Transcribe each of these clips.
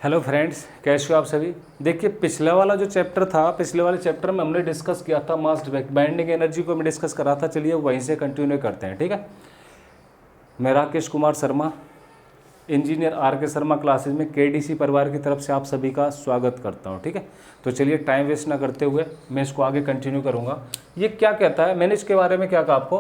Hello friends, कैसे हो आप सभी। देखिए, पिछले वाला जो चैप्टर था, पिछले वाले चैप्टर में हमने डिस्कस किया था मास डिफेक्ट, बाइंडिंग एनर्जी को मैं डिस्कस करा था। चलिए वहीं से कंटिन्यू करते हैं, ठीक है। मैं राकेश कुमार शर्मा, इंजीनियर आर के शर्मा क्लासेज में केडीसी परिवार की तरफ से आप सभी का स्वागत करता हूँ, ठीक है। तो चलिए टाइम वेस्ट ना करते हुए मैं इसको आगे कंटिन्यू करूँगा। ये क्या कहता है, मैंने इसके बारे में क्या कहा आपको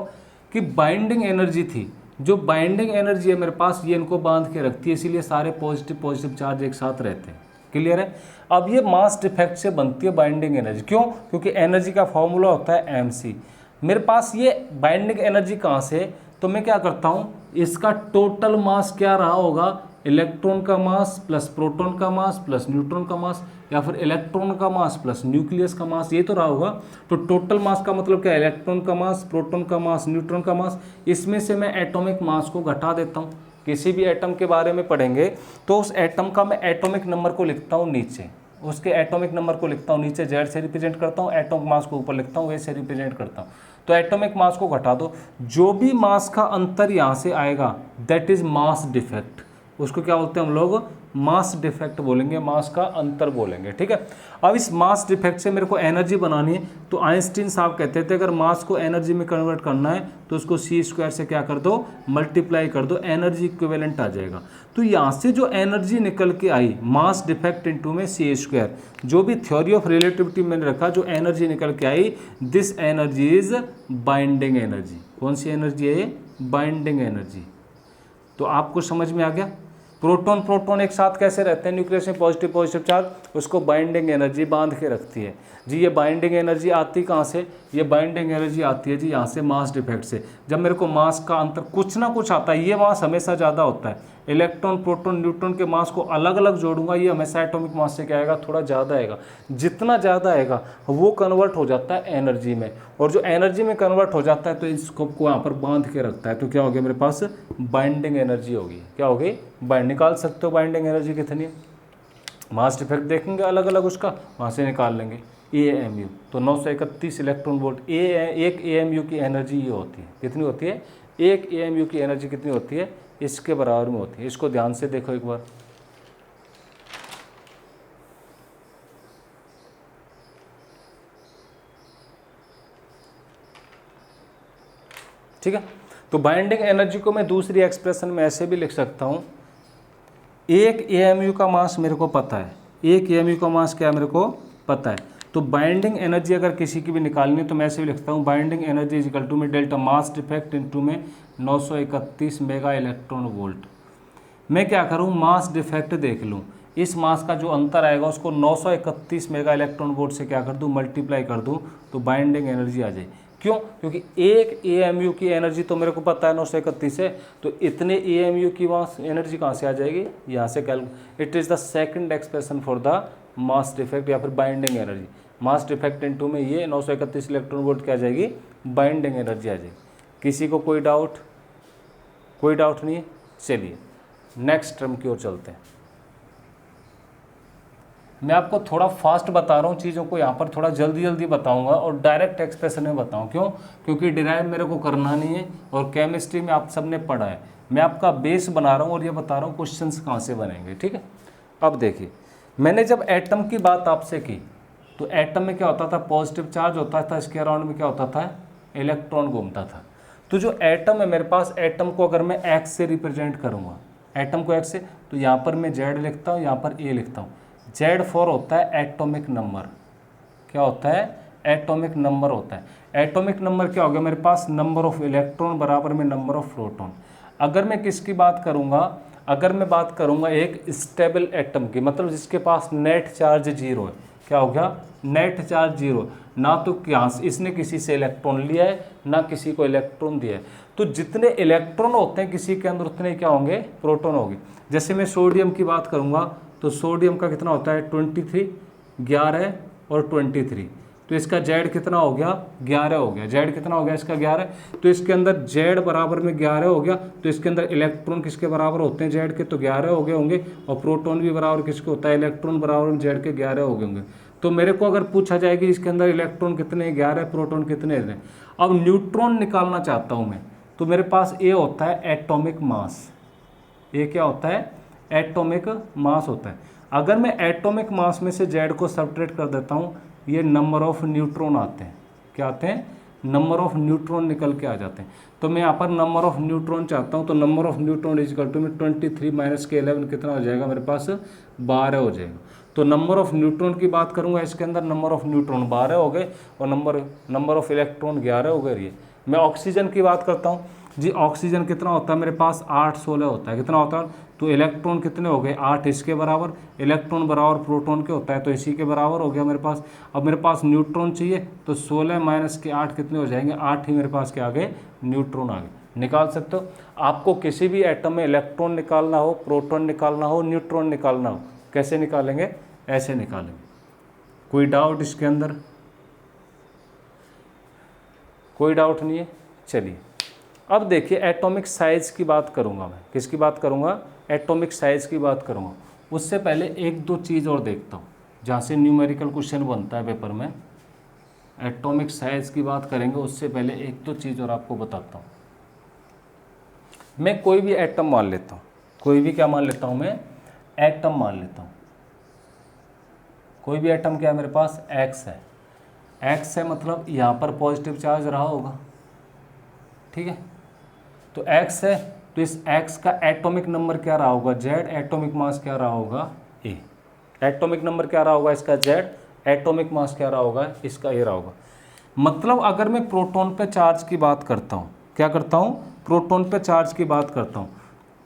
कि बाइंडिंग एनर्जी थी, जो बाइंडिंग एनर्जी है मेरे पास, ये इनको बांध के रखती है, इसीलिए सारे पॉजिटिव पॉजिटिव चार्ज एक साथ रहते हैं। क्लियर है। अब ये मास डिफेक्ट से बनती है बाइंडिंग एनर्जी। क्यों? क्योंकि एनर्जी का फॉर्मूला होता है mc। मेरे पास ये बाइंडिंग एनर्जी कहाँ से, तो मैं क्या करता हूँ, इसका टोटल मास क्या रहा होगा, इलेक्ट्रॉन का मास प्लस प्रोटॉन का मास प्लस न्यूट्रॉन का मास, या फिर इलेक्ट्रॉन का मास प्लस न्यूक्लियस का मास, ये तो रहा होगा। तो टोटल मास का मतलब क्या है, इलेक्ट्रॉन का मास, प्रोटॉन का मास, न्यूट्रॉन का मास। इसमें से मैं एटॉमिक मास को घटा देता हूँ। किसी भी एटम के बारे में पढ़ेंगे तो उस एटम का मैं एटॉमिक नंबर को लिखता हूँ नीचे, उसके एटॉमिक नंबर को लिखता हूँ नीचे, जेड से रिप्रेजेंट करता हूँ, एटॉमिक मास को ऊपर लिखता हूँ, ए से रिप्रेजेंट करता हूँ। तो एटॉमिक मास को घटा दो, जो भी मास का अंतर यहाँ से आएगा दैट इज मास डिफेक्ट। उसको क्या बोलते हैं हम लोग, मास डिफेक्ट बोलेंगे, मास का अंतर बोलेंगे, ठीक है। अब इस मास डिफेक्ट से मेरे को एनर्जी बनानी है, तो आइंस्टीन साहब कहते थे अगर मास को एनर्जी में कन्वर्ट करना है तो उसको c² से क्या कर दो, मल्टीप्लाई कर दो, एनर्जी इक्विवेलेंट आ जाएगा। तो यहाँ से जो एनर्जी निकल के आई मास डिफेक्ट इनटू में c², जो भी थ्योरी ऑफ रिलेटिविटी मैंने रखा, जो एनर्जी निकल के आई, this energy is binding energy. कौन सी एनर्जी है, बाइंडिंग एनर्जी। तो आपको समझ में आ गया। प्रोटॉन प्रोटॉन एक साथ कैसे रहते हैं, न्यूक्लियस में पॉजिटिव पॉजिटिव चार्ज, उसको बाइंडिंग एनर्जी बांध के रखती है जी। ये बाइंडिंग एनर्जी आती कहाँ से, ये बाइंडिंग एनर्जी आती है जी यहाँ से, मास डिफेक्ट से। जब मेरे को मास का अंतर कुछ ना कुछ आता है, ये मास हमेशा ज़्यादा होता है, इलेक्ट्रॉन प्रोटॉन न्यूट्रॉन के मास को अलग अलग जोड़ूंगा, ये हमेशा एटॉमिक मास से क्या आएगा, थोड़ा ज़्यादा आएगा। जितना ज़्यादा आएगा वो कन्वर्ट हो जाता है एनर्जी में, और जो एनर्जी में कन्वर्ट हो जाता है तो इसको को यहाँ पर बांध के रखता है। तो क्या हो गया मेरे पास, बाइंडिंग एनर्जी होगी। क्या होगी, बाइंड। निकाल सकते हो बाइंडिंग एनर्जी कितनी है, मास डिफेक्ट देखेंगे अलग अलग उसका, वहाँ से निकाल लेंगे। AMU तो 931 इलेक्ट्रॉन वोल्ट। एक AMU की एनर्जी ये होती है, कितनी होती है, एक AMU की एनर्जी कितनी होती है, इसके बराबर में होती है। इसको ध्यान से देखो एक बार, ठीक है। तो बाइंडिंग एनर्जी को मैं दूसरी एक्सप्रेशन में ऐसे भी लिख सकता हूँ, एक AMU का मास मेरे को पता है, एक AMU का मास क्या मेरे को पता है। तो बाइंडिंग एनर्जी अगर किसी की भी निकालनी है तो मैं ऐसे भी लिखता हूँ, binding energy is equal to में डेल्टा मास डिफेक्ट इनटू में 931 मेगा इलेक्ट्रॉन वोल्ट। मैं क्या करूँ, मास डिफेक्ट देख लूँ, इस मास का जो अंतर आएगा उसको 931 मेगा इलेक्ट्रॉन वोल्ट से क्या कर दूँ, मल्टीप्लाई कर दूँ, तो बाइंडिंग एनर्जी आ जाए। क्यों? क्योंकि एक AMU की एनर्जी तो मेरे को पता है 931 है, तो इतने AMU की मास एनर्जी कहाँ से आ जाएगी, यहाँ से calculate. It is the second expression for the mass defect या फिर बाइंडिंग एनर्जी। मास डिफेक्ट इनटू में ये 931 इलेक्ट्रॉन वोल्ट क्या आ जाएगी, बाइंडिंग एनर्जी आ जाएगी। किसी को कोई डाउट, कोई डाउट नहीं है। चलिए नेक्स्ट टर्म की ओर चलते हैं। मैं आपको थोड़ा फास्ट बता रहा हूँ चीज़ों को, यहाँ पर थोड़ा जल्दी जल्दी बताऊँगा और डायरेक्ट एक्सप्रेशन में बताऊँ। क्यों? क्योंकि डिराइव मेरे को करना नहीं है, और केमिस्ट्री में आप सबने पढ़ा है। मैं आपका बेस बना रहा हूँ और ये बता रहा हूँ क्वेश्चंस कहाँ से बनेंगे, ठीक है। अब देखिए, मैंने जब एटम की बात आपसे की तो एटम में क्या होता था, पॉजिटिव चार्ज होता था, इसके अराउंड में क्या होता था, इलेक्ट्रॉन घूमता था। तो जो एटम है मेरे पास, एटम को अगर मैं एक्स से रिप्रेजेंट करूँगा, एटम को एक्स से, तो यहाँ पर मैं जेड लिखता हूँ, यहाँ पर ए लिखता हूँ। Z4 होता है एटॉमिक नंबर। क्या होता है, एटॉमिक नंबर होता है। एटॉमिक नंबर क्या हो गया मेरे पास, नंबर ऑफ इलेक्ट्रॉन बराबर में नंबर ऑफ प्रोटॉन। अगर मैं किसकी बात करूंगा, अगर मैं बात करूंगा एक स्टेबल एटम की, मतलब जिसके पास नेट चार्ज 0 है, क्या हो गया, नेट चार्ज 0, ना तो क्या इसने किसी से इलेक्ट्रॉन लिया है ना किसी को इलेक्ट्रॉन दिया है। तो जितने इलेक्ट्रॉन होते हैं किसी के अंदर उतने क्या होंगे, प्रोटॉन होंगे। जैसे मैं सोडियम की बात करूंगा तो सोडियम का कितना होता है, 23, 11 और 23। तो इसका जेड कितना हो गया, 11 हो गया। जेड कितना हो गया इसका, 11। तो इसके अंदर जेड बराबर में 11 हो गया। तो इसके अंदर इलेक्ट्रॉन किसके बराबर होते हैं, जेड के, तो 11 हो गए होंगे। और प्रोटॉन भी बराबर किसके होता है, इलेक्ट्रॉन बराबर जेड के 11 हो गए होंगे। तो मेरे को अगर पूछा जाए कि इसके अंदर इलेक्ट्रॉन कितने, 11, प्रोटॉन कितने हैं। अब न्यूट्रॉन निकालना चाहता हूँ मैं, तो मेरे पास ए होता है एटॉमिक मास। ये क्या होता है, एटॉमिक मास होता है। अगर मैं एटॉमिक मास में से जेड को सबट्रैक्ट कर देता हूँ, ये नंबर ऑफ न्यूट्रॉन आते हैं। क्या आते हैं? नंबर ऑफ न्यूट्रॉन निकल के आ जाते हैं। तो मैं यहाँ पर नंबर ऑफ न्यूट्रॉन चाहता हूँ, तो number of neutron is equal to में 23 माइनस के 11 कितना हो जाएगा मेरे पास? 12 हो जाएगा। तो नंबर ऑफ न्यूट्रॉन की बात करूँगा, इसके अंदर नंबर ऑफ न्यूट्रॉन 12 हो गए और नंबर ऑफ इलेक्ट्रॉन 11 हो गए। ये मैं ऑक्सीजन की बात करता हूँ जी, ऑक्सीजन कितना होता है मेरे पास? 8 16 होता है। कितना होता है? तो इलेक्ट्रॉन कितने हो गए? 8 इसके बराबर। इलेक्ट्रॉन बराबर प्रोटॉन के होता है, तो इसी के बराबर हो गया मेरे पास। अब मेरे पास न्यूट्रॉन चाहिए, तो 16 माइनस के 8 कितने हो जाएंगे? 8 ही मेरे पास क्या आ गए? न्यूट्रॉन आ गए। निकाल सकते हो। आपको किसी भी एटम में इलेक्ट्रॉन निकालना हो, प्रोटॉन निकालना हो, न्यूट्रॉन निकालना हो, कैसे निकालेंगे? ऐसे निकालेंगे। कोई डाउट इसके अंदर? कोई डाउट नहीं है। चलिए अब देखिए, एटॉमिक साइज़ की बात करूंगा मैं। किसकी बात करूंगा? एटॉमिक साइज़ की बात करूंगा। उससे पहले एक दो चीज़ और देखता हूँ जहाँ से न्यूमेरिकल क्वेश्चन बनता है पेपर में। एटॉमिक साइज़ की बात करेंगे, उससे पहले एक दो चीज़ और आपको बताता हूँ। मैं कोई भी एटम मान लेता हूँ। कोई भी क्या मान लेता हूँ मैं? एटम मान लेता हूँ। कोई भी एटम क्या है मेरे पास? एक्स है। एक्स है मतलब यहाँ पर पॉजिटिव चार्ज रहा होगा, ठीक है। तो एक्स है, तो इस एक्स का एटॉमिक नंबर क्या रहा होगा? जेड। एटॉमिक मास क्या रहा होगा? ए। एटॉमिक नंबर क्या रहा होगा इसका? जेड। एटॉमिक मास क्या रहा होगा इसका? ए रहा होगा। मतलब अगर मैं प्रोटॉन पे चार्ज की बात करता हूँ, क्या करता हूँ? प्रोटॉन पे चार्ज की बात करता हूँ,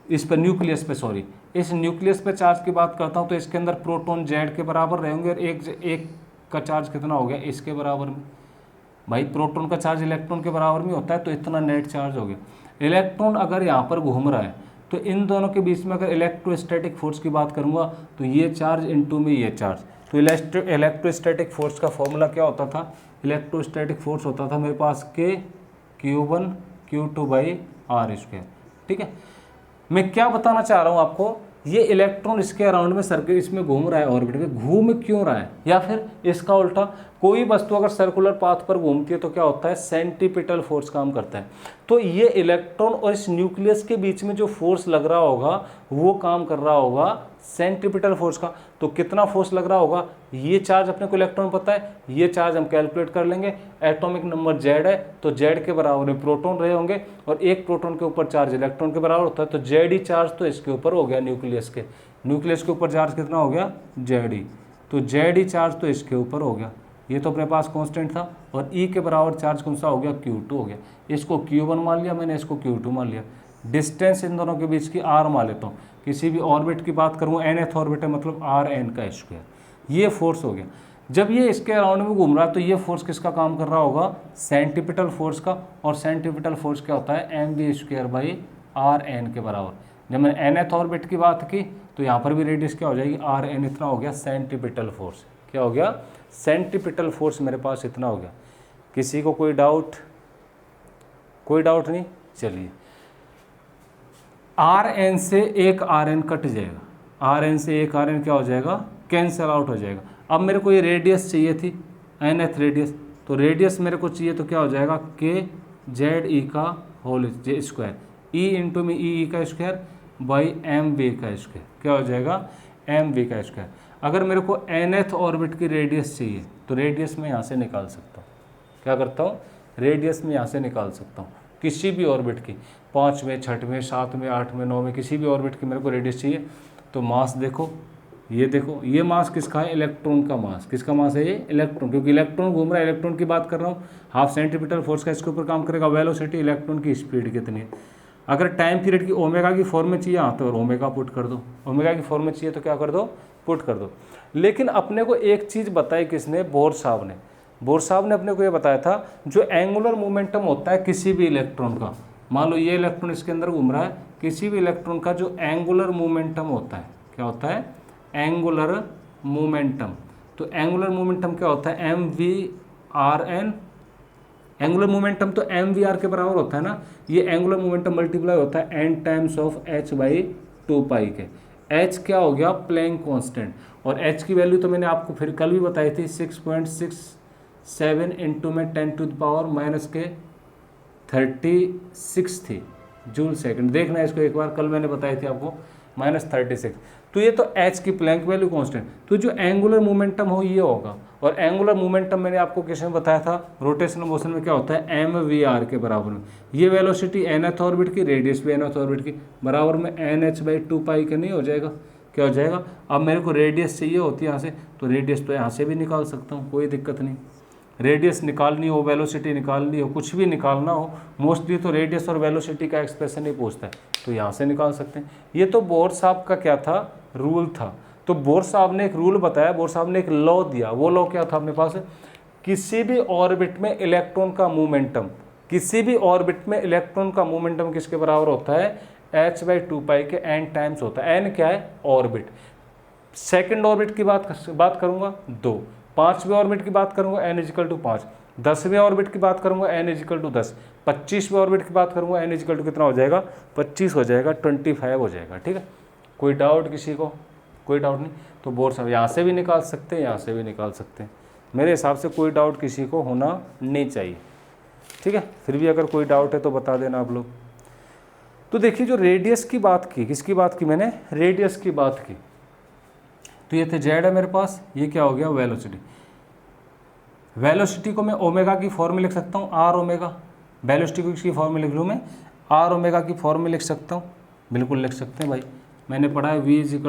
इस पर न्यूक्लियस पे, सॉरी, इस न्यूक्लियस पे चार्ज की बात करता हूँ, तो इसके अंदर प्रोटॉन जेड के बराबर रहेंगे और एक का चार्ज कितना हो गया? इसके बराबर में। भाई प्रोटॉन का चार्ज इलेक्ट्रॉन के बराबर में होता है, तो इतना नेट चार्ज हो गया। इलेक्ट्रॉन अगर यहाँ पर घूम रहा है, तो इन दोनों के बीच में अगर इलेक्ट्रोस्टैटिक फोर्स की बात करूँगा, तो ये चार्ज इनटू में ये चार्ज। तो इलेक्ट्रोस्टैटिक फोर्स का फॉर्मूला क्या होता था? इलेक्ट्रोस्टैटिक फोर्स होता था मेरे पास के Q1 Q2 by are square, ठीक है। मैं क्या बताना चाह रहा हूँ आपको, ये इलेक्ट्रॉन इसके अराउंड में सर्किल इसमें घूम रहा है, ऑर्बिट में घूम क्यों रहा है? या फिर इसका उल्टा, कोई वस्तु अगर सर्कुलर पाथ पर घूमती है तो क्या होता है? सेंट्रीपिटल फोर्स काम करता है। तो ये इलेक्ट्रॉन और इस न्यूक्लियस के बीच में जो फोर्स लग रहा होगा, वो काम कर रहा होगा सेंट्रीपिटल फोर्स का। तो कितना फोर्स लग रहा होगा? ये चार्ज अपने को इलेक्ट्रॉन पता है, ये चार्ज हम कैलकुलेट कर लेंगे। एटॉमिक नंबर जेड है, तो जेड के बराबर में प्रोटॉन रहे होंगे और एक प्रोटॉन के ऊपर चार्ज इलेक्ट्रॉन के बराबर होता है, तो जेड ही चार्ज तो इसके ऊपर हो गया, न्यूक्लियस के ऊपर चार्ज कितना हो गया? जेड ही। तो जेड ही चार्ज तो इसके ऊपर हो गया। ये तो अपने पास कांस्टेंट था। और ई के बराबर चार्ज कौन सा हो गया? Q2 हो गया। इसको Q1 मान लिया मैंने, इसको Q2 मान लिया। डिस्टेंस इन दोनों के बीच की r मान लेता हूँ। किसी भी ऑर्बिट की बात करूँ, nth ऑर्बिट है मतलब Rn का स्क्वायर। ये फोर्स हो गया। जब ये इसके अराउंड में घूम रहा है, तो ये फोर्स किसका काम कर रहा होगा? सेंट्रीपिटल फोर्स का। और सेंट्रीपिटल फोर्स क्या होता है? mv² बाई Rn के बराबर। जब मैंने nth ऑर्बिट की बात की, तो यहाँ पर भी रेडियस क्या हो जाएगी? Rn इतना हो गया सेंट्रीपिटल फोर्स। क्या हो गया? सेंट्रीपिटल फोर्स मेरे पास इतना हो गया। किसी को कोई डाउट? कोई डाउट नहीं। चलिए, Rn से एक Rn कट जाएगा। Rn से एक Rn क्या हो जाएगा? कैंसल आउट हो जाएगा। अब मेरे को ये रेडियस चाहिए थी, nth रेडियस, तो रेडियस मेरे को चाहिए, तो क्या हो जाएगा? के जेड ई का होल स्क्वायर, ई इंटू में ई का स्क्वायर बाई एम वी का स्क्वायर। क्या हो जाएगा? एम वी का स्क्वायर। अगर मेरे को nth ऑर्बिट की रेडियस चाहिए, तो रेडियस में यहाँ से निकाल सकता हूँ। क्या करता हूँ? रेडियस में यहाँ से निकाल सकता हूँ किसी भी ऑर्बिट की, 5वें 6वें 7वें 8वें 9वें किसी भी ऑर्बिट की मेरे को रेडियस चाहिए। तो मास देखो, ये देखो, ये मास किसका है? इलेक्ट्रॉन का मास। किसका मास है ये? इलेक्ट्रॉन, क्योंकि इलेक्ट्रॉन घूम रहा है, इलेक्ट्रॉन की बात कर रहा हूँ। हाफ सेंटीमीटर फोर्स का इसके ऊपर काम करेगा। वेलोसिटी, इलेक्ट्रॉन की स्पीड कितनी है? अगर टाइम पीरियड की ओमेगा की फॉर्म में चाहिए, तो ओमेगा पुट कर दो। ओमेगा की फॉर्म में चाहिए तो क्या कर दो? पुट कर दो। लेकिन अपने को एक चीज़ बताई किसने? बोर साहब ने। बोर साहब ने अपने को ये बताया था, जो एंगुलर मोमेंटम होता है किसी भी इलेक्ट्रॉन का, मान लो ये इलेक्ट्रॉन इसके अंदर घूम रहा है, किसी भी इलेक्ट्रॉन का जो एंगुलर मोमेंटम होता है, क्या होता है? Angular momentum. तो एंगुलर मोमेंटम क्या होता है? mv/r(n). एंगुलर मोमेंटम तो mv/r के बराबर होता है ना। ये एंगुलर मोमेंटम मल्टीप्लाई होता है n टाइम्स ऑफ h/2π के। h क्या हो गया? Planck constant. और h की वैल्यू तो मैंने आपको फिर कल भी बताई थी, 6.67 इंटू में 10⁻⁻⁻⁻⁻⁻⁻⁻⁻⁻⁻⁻⁻⁻⁻⁻⁻⁻⁻⁻⁻⁻⁻⁻⁻⁻⁻⁻⁻⁻⁻⁻⁻⁻⁻⁻⁻⁻⁻⁻⁻⁻⁻⁻⁻⁻⁻⁻⁻⁻⁻⁻⁻⁻⁻⁻⁻⁻⁻⁻⁻⁻⁻⁻⁻⁻⁻⁻⁻⁻⁻⁻⁻ -36। तो ये तो h की प्लैंक वैल्यू कांस्टेंट, तो जो एंगुलर मोमेंटम हो ये होगा। और एंगुलर मोमेंटम मैंने आपको क्वेश्चन में बताया था रोटेशनल मोशन में क्या होता है, एम वी आर के बराबर में। ये वेलोसिटी nth ऑर्बिट की, रेडियस भी nth ऑर्बिट की, बराबर में NH/2 का नहीं हो जाएगा, क्या हो जाएगा। अब मेरे को रेडियस चाहिए होती है यहाँ से, तो रेडियस तो यहाँ से भी निकाल सकता हूँ, कोई दिक्कत नहीं। रेडियस निकालनी हो, वेलोसिटी निकालनी हो, कुछ भी निकालना हो, मोस्टली तो रेडियस और वेलोसिटी का एक्सप्रेशन ही पूछता है, तो यहाँ से निकाल सकते हैं। ये तो बोर साहब का क्या था, रूल था। तो बोर साहब ने एक रूल बताया, बोर साहब ने एक लॉ दिया। वो लॉ क्या था अपने पास, किसी भी ऑर्बिट में इलेक्ट्रॉन का मोमेंटम, किसी भी ऑर्बिट में इलेक्ट्रॉन का मोमेंटम किसके बराबर होता है, h/2 के n टाइम्स होता है। n क्या है, ऑर्बिट। सेकंड ऑर्बिट की बात करूंगा 2, 5वें ऑर्बिट की बात करूंगा n=5, 10वें ऑर्बिट की बात करूंगा n=10, 25वें ऑर्बिट की बात करूंगा n कितना हो जाएगा, 25 हो जाएगा, 25 हो जाएगा। ठीक है, कोई डाउट किसी को, कोई डाउट नहीं। तो बोर साहब यहाँ से भी निकाल सकते हैं, यहाँ से भी निकाल सकते हैं। मेरे हिसाब से कोई डाउट किसी को होना नहीं चाहिए। ठीक है, फिर भी अगर कोई डाउट है तो बता देना आप लोग। तो देखिए जो रेडियस की बात की, किसकी बात की मैंने, रेडियस की बात की। तो ये थे जेड है मेरे पास, ये क्या हो गया, वेलोसिटी। वेलोसिटी को मैं ओमेगा की फॉर्म में लिख सकता हूँ, आर ओमेगा। वेलोसिटी को किसकी फॉर्म में लिख लूँ मैं, आर ओमेगा की फॉर्म में लिख सकता हूँ, बिल्कुल लिख सकते हैं भाई। मैंने पढ़ा है v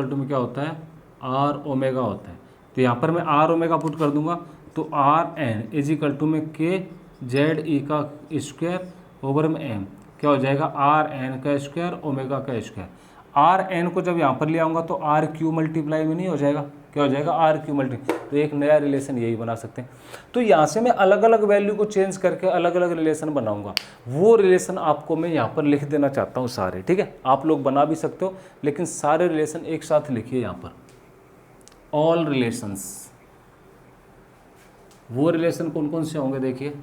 में क्या होता है, आर ओमेगा होता है। तो यहाँ पर मैं आर ओमेगा पुट कर दूंगा, तो आर एन में के जेड ई का स्क्वायर ओवर में एम, क्या हो जाएगा, आर एन का स्क्वायर ओमेगा का स्क्वायर। आर एन को जब यहाँ पर ले आऊँगा तो आर क्यू मल्टीप्लाई में नहीं हो जाएगा, क्या हो जाएगा, आर क्यू मल्टीप्लाई। तो एक नया रिलेशन यही बना सकते हैं। तो यहाँ से मैं अलग अलग वैल्यू को चेंज करके अलग अलग रिलेशन बनाऊंगा। वो रिलेशन आपको मैं यहाँ पर लिख देना चाहता हूँ सारे। ठीक है, आप लोग बना भी सकते हो, लेकिन सारे रिलेशन एक साथ लिखिए यहाँ पर, ऑल रिलेशंस। वो रिलेशन कौन कौन से होंगे देखिए,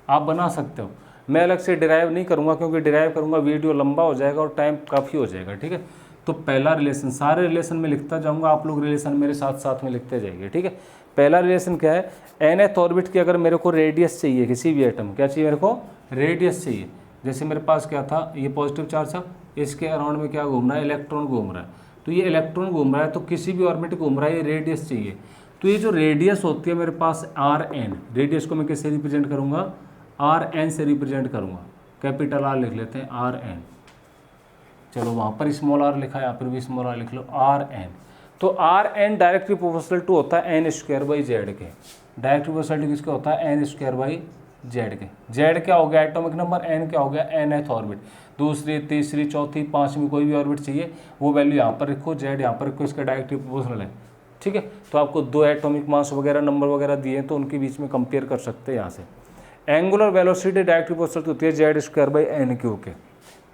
आप बना सकते हो। मैं अलग से डिराइव नहीं करूँगा, क्योंकि डिराइव करूँगा वीडियो लंबा हो जाएगा और टाइम काफ़ी हो जाएगा। ठीक है, तो पहला रिलेशन, सारे रिलेशन में लिखता जाऊँगा, आप लोग रिलेशन मेरे साथ साथ में लिखते जाइए। ठीक है, पहला रिलेशन क्या है, nth ऑर्बिट की अगर मेरे को रेडियस चाहिए, किसी भी एटम क्या चाहिए मेरे को, रेडियस चाहिए। जैसे मेरे पास क्या था, ये पॉजिटिव चार्ज था, इसके अराउंड में क्या घूम रहा है, इलेक्ट्रॉन घूम रहा है। तो ये इलेक्ट्रॉन घूम रहा है, तो किसी भी ऑर्बिट घूम रहा है, ये रेडियस चाहिए। तो ये जो रेडियस होती है मेरे पास आर एन, रेडियस को मैं किससे रिप्रेजेंट करूँगा, आर एन से रिप्रेजेंट करूँगा। कैपिटल आर लिख लेते हैं, आर एन। चलो वहाँ पर स्मॉल आर लिखा है, यहाँ पर भी स्मॉल आर लिख लो, आर एन। तो r n directly proportional to होता है n² के। डायरेक्टली प्रोपोर्शनल टू किसका होता है, n² के। जेड क्या हो गया, एटॉमिक नंबर, n क्या हो गया, nth ऑर्बिट। दूसरी, तीसरी, चौथी, पांचवी कोई भी ऑर्बिट चाहिए, वो वैल्यू यहाँ पर रखो, जेड यहाँ पर रखो, इसका डायरेक्टली प्रोपोर्शनल है। ठीक है, तो आपको 2 एटॉमिक मास वगैरह नंबर वगैरह दिए हैं, तो उनके बीच में कंपेयर कर सकते हैं यहाँ से। एंगुलर वेलोसिटी डायरेक्टली प्रोपोर्शनल होती है z² के।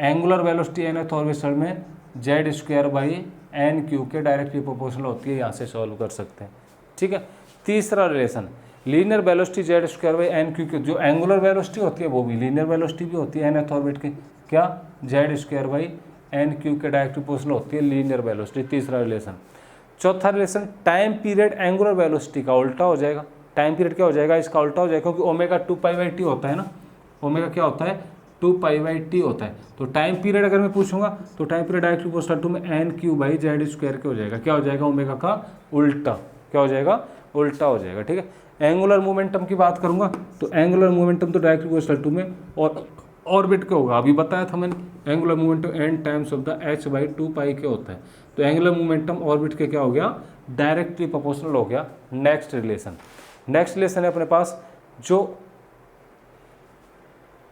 एंगुलर वेलोसिटी nth ऑर्बिटल में z² NQ के डायरेक्टली प्रोपोर्शनल होती है, यहाँ से सॉल्व कर सकते हैं। ठीक है, तीसरा relation, linear velocity z² NQ की, जो एंगुलर वेलोसिटी होती है वो भी लीनियर वेलोसिटी भी होती है nth ऑर्बिट की, क्या, z² NQ के डायरेक्टली प्रोपोर्शनल होती है लीनियर वेलोसिटी। तीसरा रिलेशन। चौथा relation, time period angular velocity का उल्टा हो जाएगा। टाइम पीरियड क्या हो जाएगा, इसका उल्टा हो जाएगा, क्योंकि ओमेगा 2π/t होता है ना, ओमेगा क्या होता है, 2π/t होता है। तो टाइम पीरियड अगर मैं पूछूंगा, तो time period directly proportional to में NQ/z² के हो जाएगा, क्या हो जाएगा, ओमेगा का उल्टा, क्या हो जाएगा, उल्टा हो जाएगा। ठीक है, एंगुलर मोमेंटम की बात करूंगा, तो एंगुलर मोमेंटम तो डायरेक्टली प्रोपोर्शनल टू में और ऑर्बिट का होगा, अभी बताया था मैंने, angular momentum n times of the h/2π के होता है। तो एंगुलर मोमेंटम ऑर्बिट के क्या हो गया, डायरेक्टली प्रोपोर्शनल हो गया। नेक्स्ट रिलेशन, नेक्स्ट रिलेशन है अपने पास जो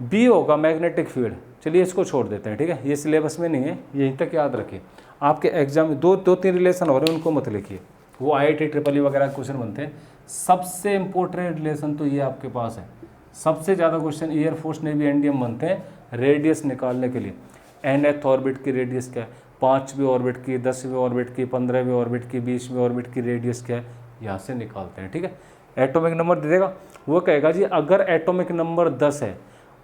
बी होगा, मैग्नेटिक फील्ड। चलिए इसको छोड़ देते हैं। ठीक है, ये सिलेबस में नहीं है, यहीं तक याद रखिए। आपके एग्जाम में दो 3 रिलेशन हो रहे हैं, उनको मत लिखिए, वो IIT ट्रिपल वगैरह क्वेश्चन बनते हैं। सबसे इंपॉर्टेंट रिलेशन तो ये आपके पास है, सबसे ज़्यादा क्वेश्चन एयरफोर्स नेवी एनडीएम बनते हैं रेडियस निकालने के लिए। nth ऑर्बिट की रेडियस क्या है, 5वीं ऑर्बिट की, 10वीं ऑर्बिट की, 15वीं ऑर्बिट की, 20वीं ऑर्बिट की रेडियस क्या है, यहाँ से निकालते हैं। ठीक है, एटॉमिक नंबर दे देगा, वो कहेगा जी अगर एटॉमिक नंबर 10 है,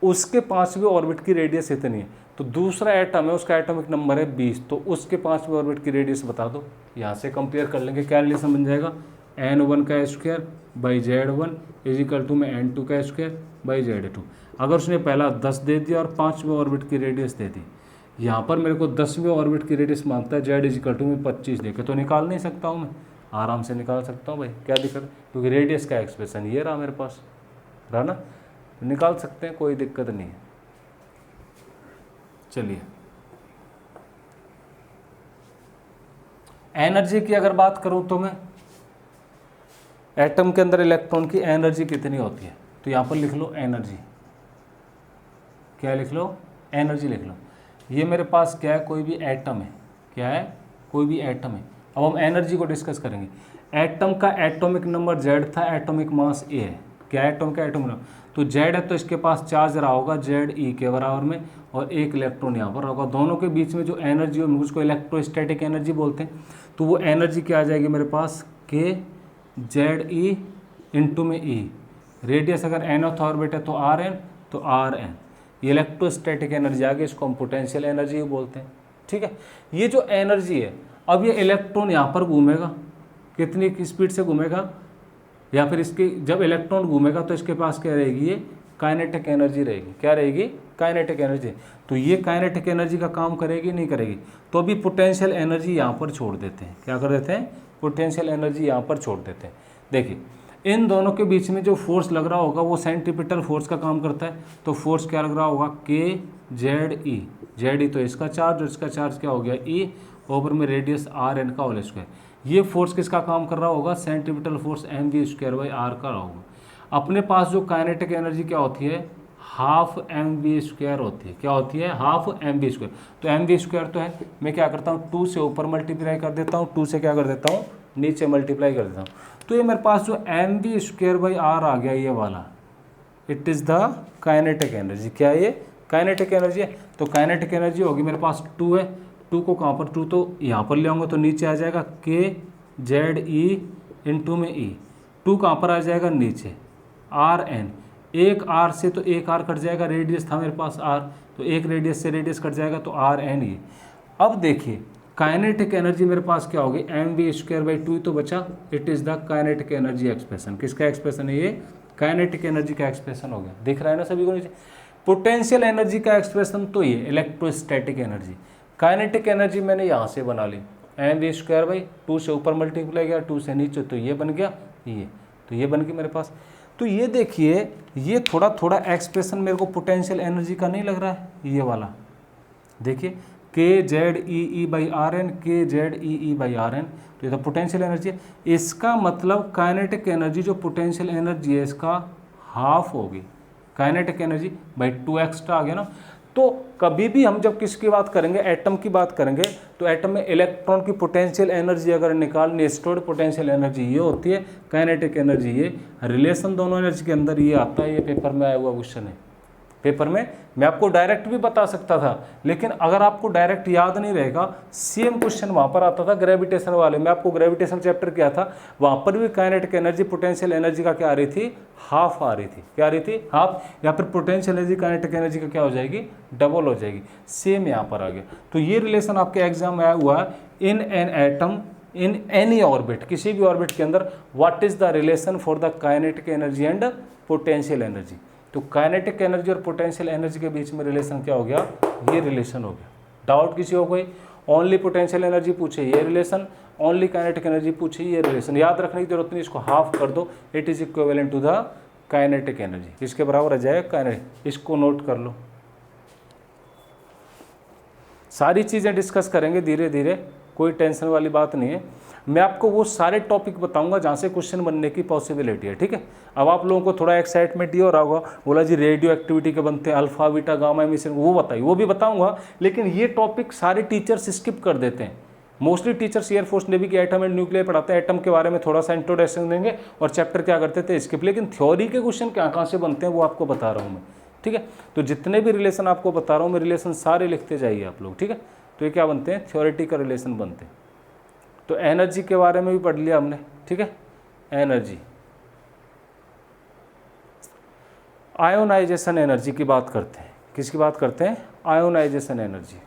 उसके 5वीं ऑर्बिट की रेडियस इतनी है, तो दूसरा एटम है उसका एटॉमिक नंबर है 20, तो उसके 5वीं ऑर्बिट की रेडियस बता दो। यहाँ से कंपेयर कर लेंगे, क्या रिलेशन बन जाएगा, n1 का square by z1 is equal to में n2 का स्क्वायर बाई z2। अगर उसने पहला 10 दे दिया और 5वीं ऑर्बिट की रेडियस दे दी, यहाँ पर मेरे को 10वें ऑर्बिट की रेडियस मांगता है, जेड इजिकल टू में 25 देके, तो निकाल नहीं सकता हूँ मैं, आराम से निकाल सकता हूँ भाई, क्या दिक्कत, क्योंकि रेडियस का एक्सप्रेशन ये रहा मेरे पास, रहा ना, निकाल सकते हैं, कोई दिक्कत नहीं है। चलिए, एनर्जी की अगर बात करूँ तो मैं एटम के अंदर इलेक्ट्रॉन की एनर्जी कितनी होती है, तो यहाँ पर लिख लो एनर्जी, क्या लिख लो, एनर्जी लिख लो। ये मेरे पास क्या है, कोई भी एटम है, क्या है, कोई भी एटम है। अब हम एनर्जी को डिस्कस करेंगे। एटम का एटॉमिक नंबर जेड था, एटॉमिक मास ए है, क्या एटम का एटॉमिक नंबर, तो जेड है तो इसके पास चार्ज रहा होगा जेड ई के बराबर में, और एक इलेक्ट्रॉन यहाँ पर होगा, दोनों के बीच में जो एनर्जी होगी उसको इलेक्ट्रोस्टैटिक एनर्जी बोलते हैं। तो वो एनर्जी क्या आ जाएगी मेरे पास, के जेड ई इंटू में ई, रेडियस अगर एनथ ऑर्बिट है तो आर एन, तो आर एन, ये इलेक्ट्रोस्टैटिक एनर्जी आ गई, इसको हम पोटेंशियल एनर्जी बोलते हैं। ठीक है, ये जो एनर्जी है, अब ये इलेक्ट्रॉन यहाँ पर घूमेगा, कितनी की स्पीड से घूमेगा, या फिर इसकी जब इलेक्ट्रॉन घूमेगा तो इसके पास क्या रहेगी, ये काइनेटिक एनर्जी रहेगी, क्या रहेगी, काइनेटिक एनर्जी। तो ये काइनेटिक एनर्जी का काम करेगी नहीं करेगी, तो अभी पोटेंशियल एनर्जी यहाँ पर छोड़ देते हैं, क्या कर देते हैं, पोटेंशियल एनर्जी यहाँ पर छोड़ देते हैं। देखिए, इन दोनों के बीच में जो फोर्स लग रहा होगा वो सेंट्रीपिटल फोर्स का काम करता है, तो फोर्स क्या लग रहा होगा, के जेड ई, जेड ई तो इसका चार्ज और इसका चार्ज क्या हो गया, ई, ओवर में रेडियस आर एन का होल स्क्वायर। ये फोर्स किसका काम कर रहा होगा, centripetal force m we square by r का होगा। अपने पास जो काइनेटिक एनर्जी क्या होती है, हाफ एम वी स्क्वायर होती है, क्या होती है, हाफ एम वी स्क्वायर। तो एम वी स्क्वायर तो है, मैं क्या करता हूँ, 2 से ऊपर मल्टीप्लाई कर देता हूँ, 2 से क्या कर देता हूँ, नीचे मल्टीप्लाई कर देता हूँ। तो ये मेरे पास जो M we square by R आ गया, ये वाला, it is the kinetic energy, क्या ये काइनेटिक एनर्जी है। तो काइनेटिक एनर्जी होगी मेरे पास 2 है, 2 को कहाँ पर, 2 तो यहाँ पर ले आऊँगा तो नीचे आ जाएगा के जेड ई इंटू में ई, 2 कहाँ पर आ जाएगा, नीचे, आर एन, एक आर से तो एक आर कट जाएगा, रेडियस था मेरे पास आर, तो एक रेडियस से रेडियस कट जाएगा तो आर एन ई। अब देखिए, काइनेटिक एनर्जी मेरे पास क्या होगी, एम वी स्क्वायर बाई 2 तो बचा, it is the kinetic energy expression. किसका एक्सप्रेशन है ये, काइनेटिक एनर्जी का एक्सप्रेशन हो गया, दिख रहा है ना सभी को नीचे। पोटेंशियल एनर्जी का एक्सप्रेशन तो ये इलेक्ट्रोस्टैटिक एनर्जी। काइनेटिक एनर्जी मैंने यहाँ से बना ली, एम वी स्क्वायर बाई 2 से ऊपर मल्टीप्लाई किया, 2 से नीचे, तो ये बन गया, ये तो ये बन गई मेरे पास। तो ये देखिए, ये थोड़ा थोड़ा एक्सप्रेशन मेरे को पोटेंशियल एनर्जी का नहीं लग रहा है, ये वाला देखिए, K Z E E by R N, K Z E E by R N, तो ये तो पोटेंशियल एनर्जी है। इसका मतलब काइनेटिक एनर्जी जो पोटेंशियल एनर्जी है इसका हाफ होगी, काइनेटिक एनर्जी बाई 2 एक्स्ट्रा आ गया ना। तो कभी भी हम जब किसकी बात करेंगे, एटम की बात करेंगे, तो एटम में इलेक्ट्रॉन की पोटेंशियल एनर्जी अगर निकालनी, स्टोर्ड पोटेंशियल एनर्जी ये होती है, काइनेटिक एनर्जी ये। रिलेशन दोनों एनर्जी के अंदर ये आता है, ये पेपर में आया हुआ क्वेश्चन है। पेपर में मैं आपको डायरेक्ट भी बता सकता था, लेकिन अगर आपको डायरेक्ट याद नहीं रहेगा, सेम क्वेश्चन वहाँ पर आता था ग्रेविटेशन वाले में, आपको ग्रेविटेशन चैप्टर किया था, वहाँ पर भी काइनेटिक एनर्जी पोटेंशियल एनर्जी का क्या आ रही थी, हाफ आ रही थी, क्या आ रही थी, हाफ, या फिर पोटेंशियल एनर्जी काइनेटिक एनर्जी का क्या हो जाएगी, डबल हो जाएगी। सेम यहाँ पर आ गया। तो ये रिलेशन आपके एग्जाम में आया हुआ है, in an atom in any orbit, किसी भी ऑर्बिट के अंदर, what is the relation for the kinetic energy and potential energy. तो काइनेटिक एनर्जी और पोटेंशियल एनर्जी के बीच में रिलेशन क्या हो गया, ये रिलेशन हो गया। डाउट किसी हो कोई, ओनली पोटेंशियल एनर्जी पूछे ये रिलेशन, ओनली काइनेटिक एनर्जी पूछे ये रिलेशन, याद रखने की जरूरत नहीं, इसको हाफ कर दो, it is equivalent to the kinetic energy, इसके बराबर आ जाएगा काइनेटिक। इसको नोट कर लो, सारी चीज़ें डिस्कस करेंगे धीरे धीरे, कोई टेंशन वाली बात नहीं है। मैं आपको वो सारे टॉपिक बताऊंगा जहाँ से क्वेश्चन बनने की पॉसिबिलिटी है, ठीक है। अब आप लोगों को थोड़ा एक्साइटमेंट ये हो रहा होगा, बोला जी रेडियो एक्टिविटी के बनते हैं, अल्फा बीटा गामा एमिशन, वो बताइए, वो भी बताऊंगा, लेकिन ये टॉपिक सारे टीचर्स स्किप कर देते हैं। मोस्टली टीचर्स एयरफोर्स नेवी के एटम एंड न्यूक्लियर पढ़ाते हैं, एटम के बारे में थोड़ा सा इंट्रोडक्शन देंगे और चैप्टर क्या करते थे स्किप, लेकिन थ्योरी के क्वेश्चन कहाँ से बनते हैं वो आपको बता रहा हूँ मैं, ठीक है। तो जितने भी रिलेशन आपको बता रहा हूँ मैं, रिलेशन सारे लिखते जाइए आप लोग, ठीक है। तो ये क्या बनते हैं, थ्योरेटिकल रिलेशन बनते हैं। तो एनर्जी के बारे में भी पढ़ लिया हमने, ठीक है। एनर्जी, आयोनाइजेशन एनर्जी की बात करते हैं, किसकी बात करते हैं, आयोनाइजेशन एनर्जी।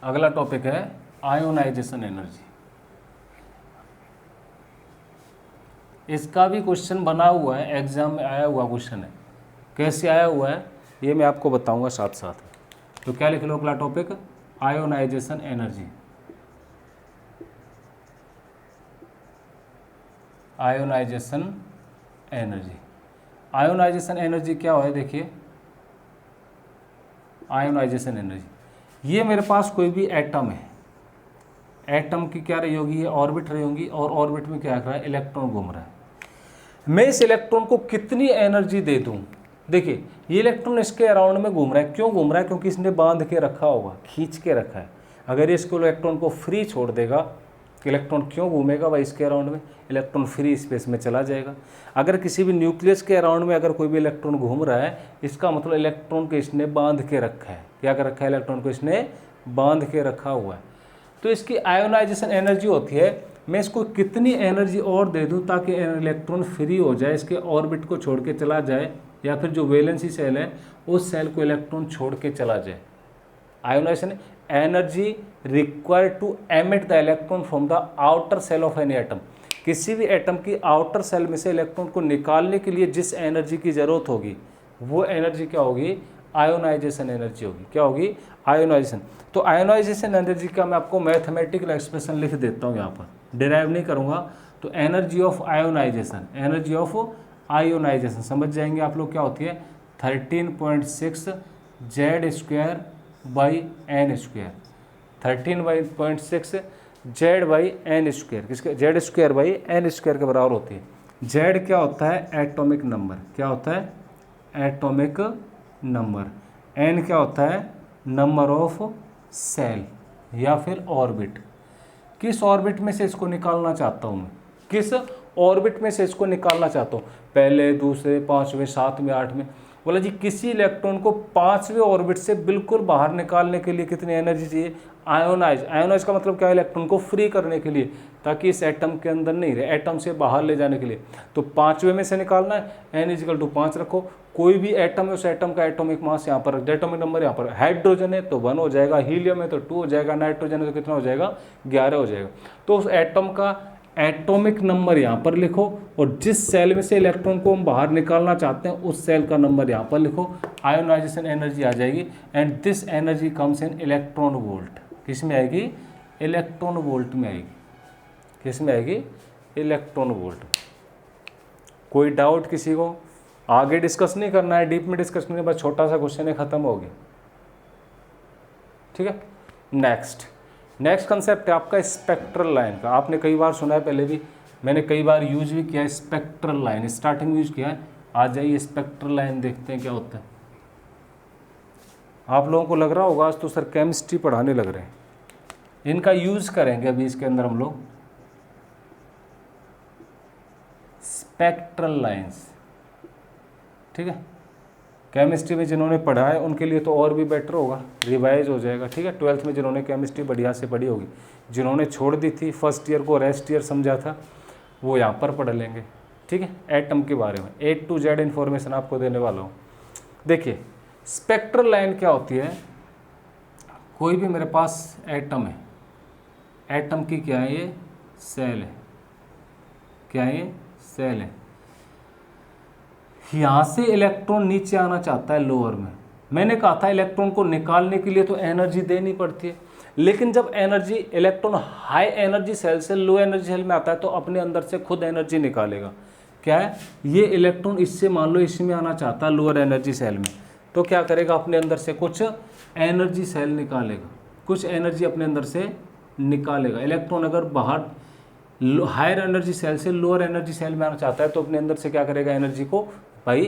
अगला टॉपिक है आयोनाइजेशन एनर्जी। इसका भी क्वेश्चन बना हुआ है, एग्जाम में आया हुआ क्वेश्चन है। कैसे आया हुआ है ये मैं आपको बताऊंगा साथ साथ। तो क्या लिख लो अगला topic, ionisation energy. Ionisation energy, ionisation energy क्या है देखिए, आयोनाइजेशन एनर्जी, ये मेरे पास कोई भी एटम है, एटम की क्या रही होगी, ये ऑर्बिट रही होगी, और ऑर्बिट में क्या कर रहा है, इलेक्ट्रॉन घूम रहा है। मैं इस इलेक्ट्रॉन को कितनी एनर्जी दे दूं, देखिए ये इलेक्ट्रॉन इसके अराउंड में घूम रहा है, क्यों घूम रहा है, क्योंकि इसने बांध के रखा होगा, खींच के रखा है। अगर ये इसको इलेक्ट्रॉन को फ्री छोड़ देगा, इलेक्ट्रॉन क्यों घूमेगा भाई इसके अराउंड में, इलेक्ट्रॉन फ्री स्पेस में चला जाएगा। अगर किसी भी न्यूक्लियस के अराउंड में अगर कोई भी इलेक्ट्रॉन घूम रहा है, इसका मतलब इलेक्ट्रॉन को इसने बांध के रखा है, क्या कर रखा है, इलेक्ट्रॉन को इसने बांध के रखा हुआ है। तो इसकी आयोनाइजेशन एनर्जी होती है, मैं इसको कितनी एनर्जी और दे दूं ताकि इलेक्ट्रॉन फ्री हो जाए, इसके ऑर्बिट को छोड़ के चला जाए, या फिर जो वैलेंसी सेल है उस सेल को इलेक्ट्रॉन छोड़ के चला जाए। Ionisation energy required to emit the electron from the outer shell of any atom, किसी भी एटम की आउटर सेल में से इलेक्ट्रॉन को निकालने के लिए जिस एनर्जी की ज़रूरत होगी वो एनर्जी क्या होगी, आयोनाइजेशन एनर्जी होगी। क्या होगी, आयोनाइजेशन। तो आयोनाइजेशन एनर्जी का मैं आपको मैथमेटिकल एक्सप्रेशन लिख देता हूँ यहाँ पर, डिराइव नहीं करूँगा। तो energy of ionisation, energy of ionisation समझ जाएंगे आप लोग, क्या होती है 13.6 Z² बाई N², 13.6 Z/N², किसके, Z² बाई N² के बराबर होती है। Z क्या होता है, एटॉमिक नंबर, क्या होता है, एटॉमिक नंबर। N क्या होता है, नंबर ऑफ सेल या फिर ऑर्बिट। किस ऑर्बिट में से इसको निकालना चाहता हूँ मैं, किस ऑर्बिट में से इसको निकालना चाहता हूँ, पहले, दूसरे, पाँचवें, सातवें, आठवें। बोला जी किसी इलेक्ट्रॉन को पाँचवें ऑर्बिट से बिल्कुल बाहर निकालने के लिए कितनी एनर्जी चाहिए, आयोनाइज। आयोनाइज का मतलब क्या है, इलेक्ट्रॉन को फ्री करने के लिए, ताकि इस एटम के अंदर नहीं रहे, एटम से बाहर ले जाने के लिए। तो पाँचवें में से निकालना है, n=5 रखो। कोई भी एटम है, उस एटम का एटॉमिक मास यहाँ पर, एटॉमिक नंबर यहाँ पर, हाइड्रोजन है तो 1 हो जाएगा, हीलियम है तो 2 हो जाएगा, नाइट्रोजन है तो कितना हो जाएगा, 11 हो जाएगा। तो उस एटम का एटॉमिक नंबर यहाँ पर लिखो, और जिस सेल में से इलेक्ट्रॉन को हम बाहर निकालना चाहते हैं उस सेल का नंबर यहाँ पर लिखो, आयोनाइजेशन एनर्जी आ जाएगी। And this energy comes in electron volt, किस में आएगी, इलेक्ट्रॉन वोल्ट में आएगी, किस में आएगी, इलेक्ट्रॉन वोल्ट। कोई डाउट किसी को, आगे डिस्कस नहीं करना है, डीप में डिस्कस नहीं, बस छोटा सा क्वेश्चन है, खत्म हो गया, ठीक है। नेक्स्ट कंसेप्ट है आपका स्पेक्ट्रल लाइन का। आपने कई बार सुना है, पहले भी मैंने कई बार यूज भी किया है स्पेक्ट्रल लाइन, स्टार्टिंग में यूज किया है। आ जाइए स्पेक्ट्रल लाइन देखते हैं क्या होता है। आप लोगों को लग रहा होगा आज तो सर केमिस्ट्री पढ़ाने लग रहे हैं, इनका यूज करेंगे अभी इसके अंदर हम लोग, स्पेक्ट्रल लाइंस, ठीक है। केमिस्ट्री में जिन्होंने पढ़ा है उनके लिए तो और भी बेटर होगा, रिवाइज हो जाएगा, ठीक है। 12th में जिन्होंने केमिस्ट्री बढ़िया से पढ़ी होगी, जिन्होंने छोड़ दी थी फर्स्ट ईयर को, रेस्ट ईयर समझा था, वो यहाँ पर पढ़ लेंगे, ठीक है। एटम के बारे में A to Z इन्फॉर्मेशन आपको देने वाला हूँ। देखिए स्पेक्ट्रल लाइन क्या होती है, कोई भी मेरे पास एटम है, एटम की क्या है, ये सेल है, क्या है, ये सेल है। यहाँ से इलेक्ट्रॉन नीचे आना चाहता है लोअर में। मैंने कहा था इलेक्ट्रॉन को निकालने के लिए तो एनर्जी देनी पड़ती है, लेकिन जब energy, electron high energy shell से लो एनर्जी सेल में आता है तो अपने अंदर से खुद एनर्जी निकालेगा। क्या है, ये इलेक्ट्रॉन इससे मान लो इसमें आना चाहता है लोअर एनर्जी सेल में, तो क्या करेगा, अपने अंदर से कुछ एनर्जी सेल निकालेगा, कुछ एनर्जी अपने अंदर से निकालेगा। इलेक्ट्रॉन अगर बाहर हायर एनर्जी सेल से लोअर एनर्जी सेल में आना चाहता है तो अपने अंदर से क्या करेगा, एनर्जी को, भाई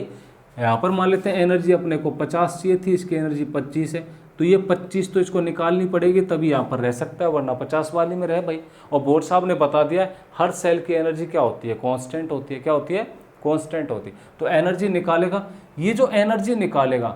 यहाँ पर मान लेते हैं एनर्जी अपने को 50 चाहिए थी, इसकी एनर्जी 25 है, तो ये 25 तो इसको निकालनी पड़ेगी तभी यहाँ पर रह सकता है, वरना 50 वाली में रहे भाई। और बोर्ड साहब ने बता दिया हर सेल की एनर्जी क्या होती है, कांस्टेंट होती है। क्या होती है, कांस्टेंट होती है। तो एनर्जी निकालेगा, ये जो एनर्जी निकालेगा,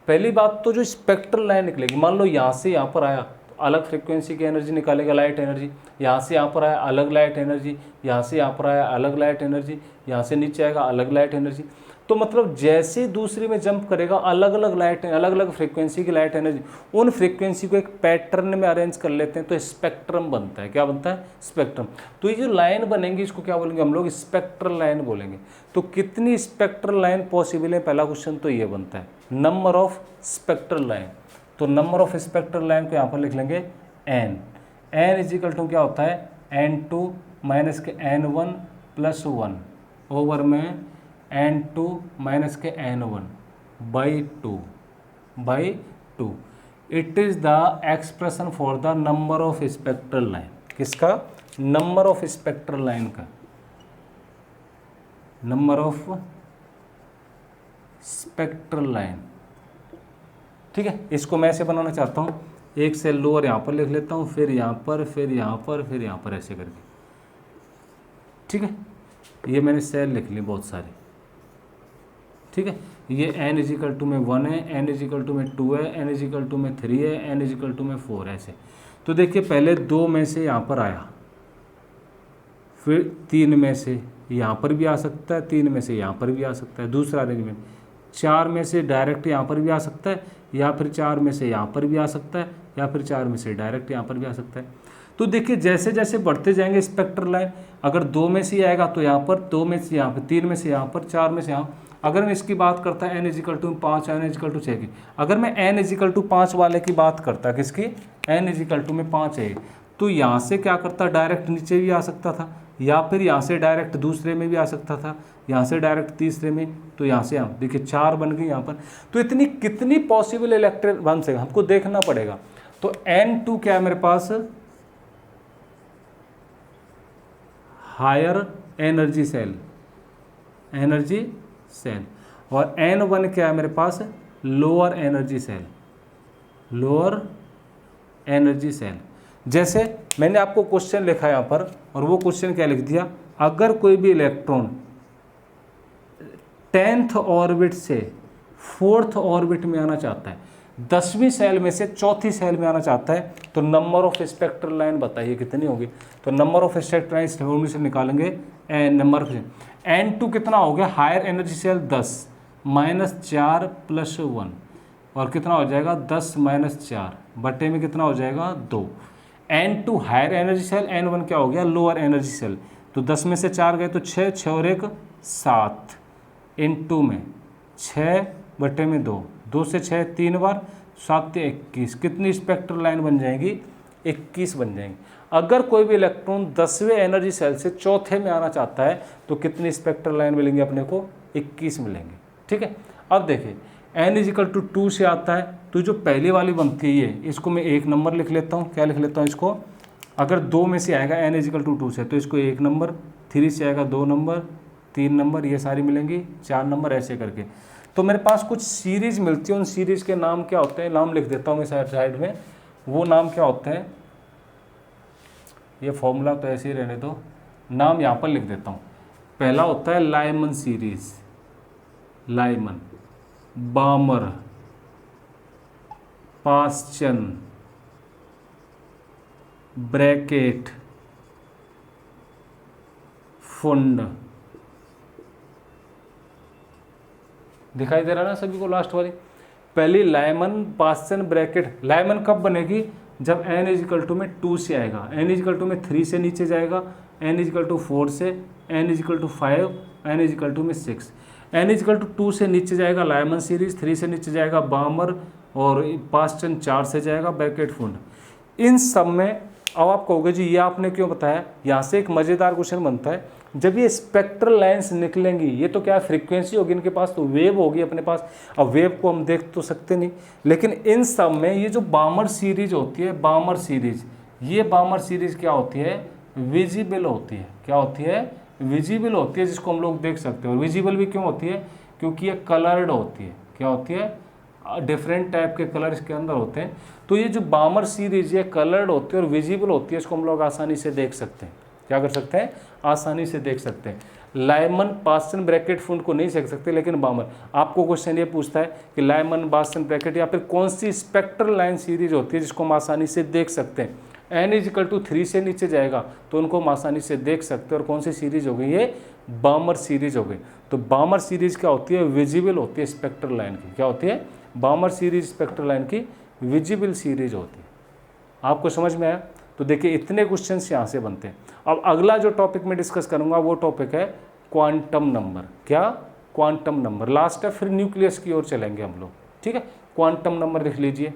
पहली बात तो जो स्पेक्ट्रल लाइन निकलेगी, मान लो यहाँ से यहाँ पर आया तो अलग फ्रीक्वेंसी की एनर्जी निकालेगा, लाइट एनर्जी। यहाँ से यहाँ पर आया अलग लाइट एनर्जी, यहाँ से यहाँ पर आया अलग लाइट एनर्जी, यहाँ से नीचे आएगा अलग लाइट एनर्जी। तो मतलब जैसे दूसरी में जंप करेगा अलग अलग लाइट, अलग अलग फ्रीक्वेंसी की लाइट एनर्जी, उन फ्रीक्वेंसी को एक पैटर्न में अरेंज कर लेते हैं तो स्पेक्ट्रम बनता है। क्या बनता है, स्पेक्ट्रम। तो ये जो लाइन बनेंगी इसको क्या बोलेंगे हम लोग, स्पेक्ट्रल लाइन बोलेंगे। तो कितनी स्पेक्ट्रल लाइन पॉसिबल है, पहला क्वेश्चन तो ये बनता है, नंबर ऑफ स्पेक्ट्रल लाइन। तो नंबर ऑफ स्पेक्ट्रल लाइन को यहाँ पर लिख लेंगे n। n is equal to क्या होता है n2 माइनस के n1 प्लस 1 ओवर में n2 माइनस के n1 by two. It is the expression for the number of spectral line. किसका? नंबर ऑफ स्पेक्ट्रल लाइन का, नंबर ऑफ स्पेक्ट्रल लाइन। ठीक है, इसको मैं ऐसे बनाना चाहता हूँ, एक सेल लोअर यहाँ पर लिख लेता हूँ, फिर यहाँ पर, फिर यहाँ पर, फिर यहाँ पर, ऐसे करके। ठीक है, ये मैंने सेल लिख ली बहुत सारी। ठीक है, ये n इजिकल टू में 1 है, n इजिकल टू में 2 है, n इजिकल टू में 3 है, n इजिकल टू में 4 है, ऐसे। तो देखिए पहले 2 में से यहाँ पर आया, फिर 3 में से यहाँ पर भी आ सकता है, 3 में से यहाँ पर भी आ सकता है, दूसरा अरेंजमेंट। 4 में से डायरेक्ट यहाँ पर भी आ सकता है, या फिर 4 में से यहाँ पर भी आ सकता है, या फिर 4 में से डायरेक्ट यहाँ पर भी आ सकता है। तो देखिए जैसे जैसे बढ़ते जाएंगे स्पेक्ट्रल लाइन, अगर 2 में से आएगा तो यहाँ पर, 2 में से यहाँ पर, 3 में से यहाँ पर, 4 में से यहाँ। अगर मैं इसकी बात करता है n is equal to 5, n is equal to 6 की, अगर मैं n इजिकल टू 5 वाले की बात करता, किसकी? n इजिकल टू में 5 है, तो यहाँ से क्या करता, डायरेक्ट नीचे भी आ सकता था, या फिर यहाँ से डायरेक्ट दूसरे में भी आ सकता था, यहाँ से डायरेक्ट तीसरे में, तो यहाँ से हम देखिए 4 बन गई यहाँ पर। तो इतनी कितनी पॉसिबल इलेक्ट्रॉन बन सके हमको देखना पड़ेगा। तो n2 क्या है मेरे पास? Higher energy shell, energy shell. और n1 क्या है मेरे पास? Lower energy shell, lower energy shell. जैसे मैंने आपको क्वेश्चन लिखा यहाँ पर, और वो क्वेश्चन क्या लिख दिया, अगर कोई भी इलेक्ट्रॉन 10th ऑर्बिट से 4th ऑर्बिट में आना चाहता है, 10वीं सेल में से 4थी सेल में आना चाहता है, तो नंबर ऑफ स्पेक्ट्रल लाइन बताइए कितनी होगी? तो नंबर ऑफ स्पेक्ट्रल लाइन फॉर्मूले से निकालेंगे, नंबर n2 कितना हो गया? Higher energy shell 10 minus 4 plus 1, और कितना हो जाएगा? 10 माइनस 4 बटे में कितना हो जाएगा? 2। n2 higher energy cell, n1 क्या हो गया? Lower energy shell. तो 10 में से 4 गए तो 6, 6 और 1 7, इन 2 में 6 बटे में 2, 2 से 6 3 बार, 7 से 21। कितनी स्पेक्ट्रल लाइन बन जाएंगी? 21 बन जाएंगी। अगर कोई भी इलेक्ट्रॉन 10वें एनर्जी सेल से 4थे में आना चाहता है तो कितनी स्पेक्ट्रल लाइन मिलेंगी अपने को? 21 मिलेंगे। ठीक है, अब देखिए n इजिकल टू 2 से आता है, तो जो पहली वाली बनती है ये, इसको मैं 1 नंबर लिख लेता हूँ। क्या लिख लेता हूँ इसको? अगर 2 में से आएगा n इजिकल टू 2 से, तो इसको 1 नंबर, 3 से आएगा 2 नंबर, 3 नंबर, ये सारी मिलेंगी 4 नंबर, ऐसे करके। तो मेरे पास कुछ सीरीज मिलती है, उन सीरीज़ के नाम क्या होते हैं? नाम लिख देता हूँ मैं साइड में। वो नाम क्या होते हैं? ये फॉर्मूला तो ऐसे ही रहने दो, नाम यहाँ पर लिख देता हूँ। पहला होता है Lyman series, Lyman, बामर, Paschen, bracket, फुंड। दिखाई दे रहा ना सभी को? लास्ट वाली पहली लाइमन, पास्चन, ब्रैकेट। लाइमन कब बनेगी? जब n इजिकल टू में 2 से आएगा, n इजिकल टू में 3 से नीचे जाएगा, n इजिकल टू 4 से, n is equal to 5, n is equal to में 6। n इजिकल टू 2 से नीचे जाएगा लाइमन सीरीज, 3 से नीचे जाएगा बामर, और पास्चन 4 से जाएगा ब्रैकेट फुंड। इन सब में अब आप कहोगे जी ये आपने क्यों बताया? यहाँ से एक मज़ेदार क्वेश्चन बनता है, जब ये स्पेक्ट्रल लाइंस निकलेंगी, ये तो क्या फ्रीक्वेंसी होगी इनके पास, तो वेव होगी अपने पास। अब वेव को हम देख तो सकते नहीं, लेकिन इन सब में ये जो बामर सीरीज होती है, बामर सीरीज, ये बामर सीरीज क्या होती है? विजिबल होती है। क्या होती है? विजिबल होती है, जिसको हम लोग देख सकते हैं। और विजिबल भी क्यों होती है? क्योंकि ये कलर्ड होती है। क्या होती है? डिफरेंट टाइप के कलर इसके अंदर होते हैं। तो ये जो बामर सीरीज ये कलर्ड होती है और विजिबल होती है, इसको हम लोग आसानी से देख सकते हैं। क्या कर सकते हैं? आसानी से देख सकते हैं। लाइमन, पास्चन, ब्रैकेट फुंड को नहीं देख सकते, लेकिन बामर। आपको क्वेश्चन ये पूछता है कि लाइमन, पास्चन, ब्रैकेट या फिर कौन सी स्पेक्ट्रल लाइन सीरीज होती है जिसको हम आसानी से देख सकते हैं। n इजिकल टू 3 से नीचे जाएगा तो उनको हम आसानी से देख सकते हैं। और कौन सी सीरीज हो गई? ये बामर सीरीज हो गई। तो बामर सीरीज क्या होती है? विजिबल होती है स्पेक्ट्रल लाइन की। क्या होती है? बामर सीरीज स्पेक्ट्रल लाइन की विजिबल सीरीज होती है। आपको समझ में आया? तो देखिए इतने क्वेश्चंस यहाँ से बनते हैं। अब अगला जो टॉपिक मैं डिस्कस करूँगा वो टॉपिक है क्वांटम नंबर। क्या? क्वांटम नंबर लास्ट है, फिर न्यूक्लियस की ओर चलेंगे हम लोग। ठीक है, क्वांटम नंबर लिख लीजिए।